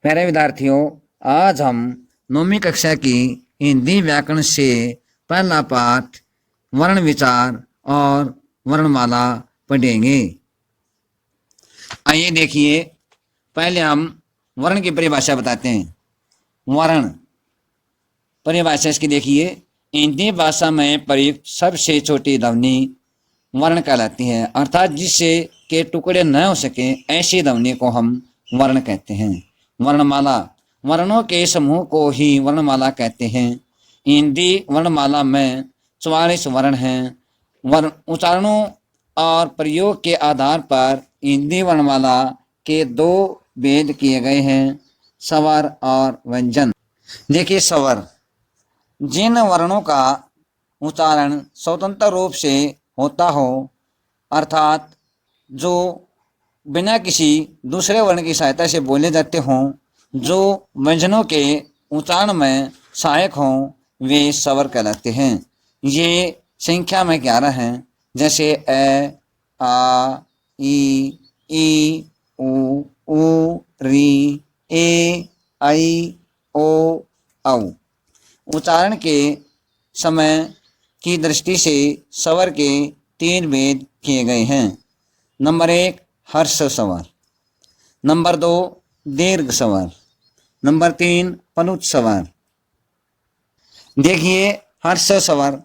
प्यारे विद्यार्थियों, आज हम 9वीं कक्षा की हिंदी व्याकरण से पहला पाठ वर्ण विचार और वर्णमाला पढ़ेंगे। आइए देखिए, पहले हम वर्ण की परिभाषा बताते हैं। वर्ण परिभाषा इसकी देखिए, हिंदी भाषा में प्रयुक्त सबसे छोटी ध्वनि वर्ण कहलाती है, अर्थात जिससे के टुकड़े न हो सके ऐसी ध्वनि को हम वर्ण कहते हैं। वर्णमाला वर्णों के समूह को ही वर्णमाला कहते हैं। हिंदी वर्णमाला में 44 वर्ण हैं। वर्ण उच्चारणों और प्रयोग के आधार पर हिंदी वर्णमाला के 2 भेद किए गए हैं, स्वर और व्यंजन। देखिए, स्वर जिन वर्णों का उच्चारण स्वतंत्र रूप से होता हो, अर्थात जो बिना किसी दूसरे वर्ण की सहायता से बोले जाते हों, जो व्यंजनों के उच्चारण में सहायक हों, वे स्वर कहलाते हैं। ये संख्या में 11 हैं, जैसे ए, आ, ई, उ, री, ए, आई, ओ, औ। उच्चारण के समय की दृष्टि से स्वर के 3 भेद किए गए हैं। नंबर 1 हर्ष स्वर, नंबर 2 दीर्घ स्वर, नंबर 3 पनुत स्वर। देखिए, हर्ष स्वर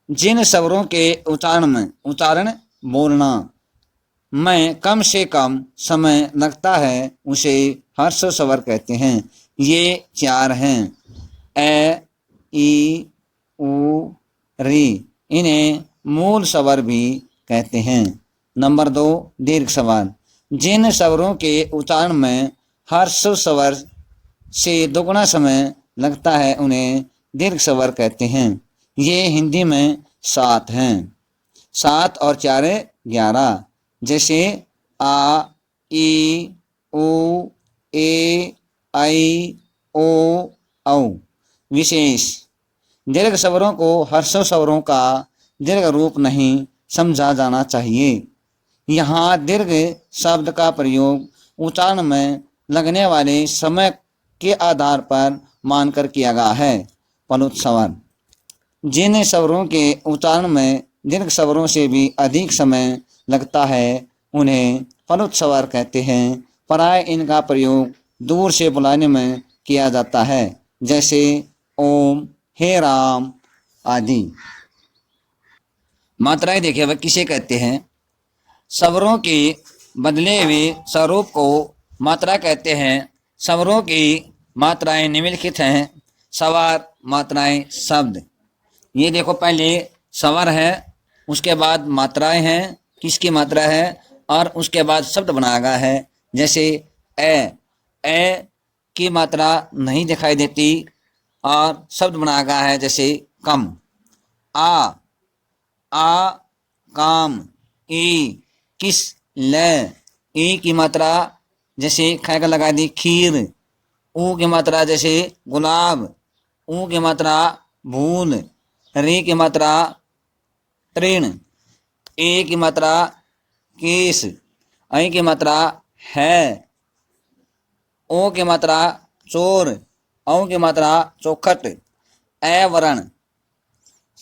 जिन स्वरों के उच्चारण बोलना में कम से कम समय लगता है उसे हर्ष स्वर कहते हैं। ये 4 हैं, ए, ई, उ, री। इन्हें मूल स्वर भी कहते हैं। नंबर 2 दीर्घ स्वर जिन स्वरों के उच्चारण में हर्ष स्वर से दोगुना समय लगता है उन्हें दीर्घ स्वर कहते हैं। ये हिंदी में 7 हैं, 7 और 4 11, जैसे आ, ई, उ, ए, आई, ओ, औ। विशेष दीर्घ स्वरों को हर्ष स्वरों का दीर्घ रूप नहीं समझा जाना चाहिए। यहाँ दीर्घ शब्द का प्रयोग उच्चारण में लगने वाले समय के आधार पर मानकर किया गया है। पनुत स्वर जिन स्वरों के उच्चारण में दीर्घ स्वरों से भी अधिक समय लगता है उन्हें पनुत स्वर कहते हैं। प्राय इनका प्रयोग दूर से बुलाने में किया जाता है, जैसे ओम, हे राम आदि। मात्राएं देखिए, वह किसे कहते हैं। स्वरों के बदले हुए स्वरूप को मात्रा कहते हैं। स्वरों की मात्राएं निम्नलिखित हैं। स्वर, मात्राएं, शब्द। ये देखो, पहले स्वर है, उसके बाद मात्राएं हैं, किसकी मात्रा है, और उसके बाद शब्द बनाया गया है। जैसे ए की मात्रा नहीं दिखाई देती और शब्द बनाया गया है, जैसे कम। आ काम, ई किस, ले। ई की मात्रा जैसे खै का लगा दी खीर। ऊ की मात्रा जैसे गुलाब। ऊ की मात्रा भूल। री की मात्रा तृण। ए की मात्रा केस। ऐ की मात्रा है। ओ की मात्रा चोर। औ की मात्रा चौखट। ए वर्ण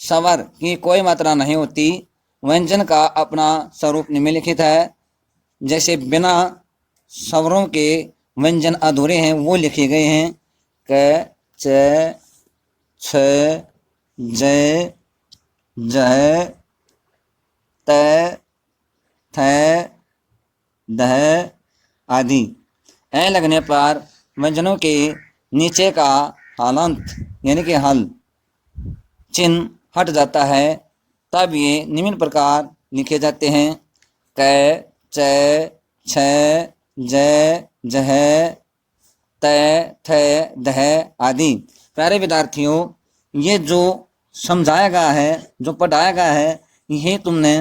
स्वर की कोई मात्रा नहीं होती। व्यंजन का अपना स्वरूप निम्नलिखित है। जैसे बिना स्वरों के व्यंजन अधूरे हैं, वो लिखे गए हैं। क, च, छ, ज, जह, त, थ, ध आदि। ऐ लगने पर व्यंजनों के नीचे का हलंत यानी कि हल चिन्ह हट जाता है, तब ये निम्न प्रकार लिखे जाते हैं। क, च, छ, ज, जह, त, थ, दह आदि। प्यारे विद्यार्थियों, ये जो समझाया गया है, जो पढ़ाया गया है, ये तुमने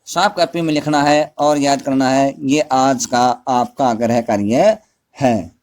साफ कॉपी में लिखना है और याद करना है। ये आज का आपका आग्रह कार्य है।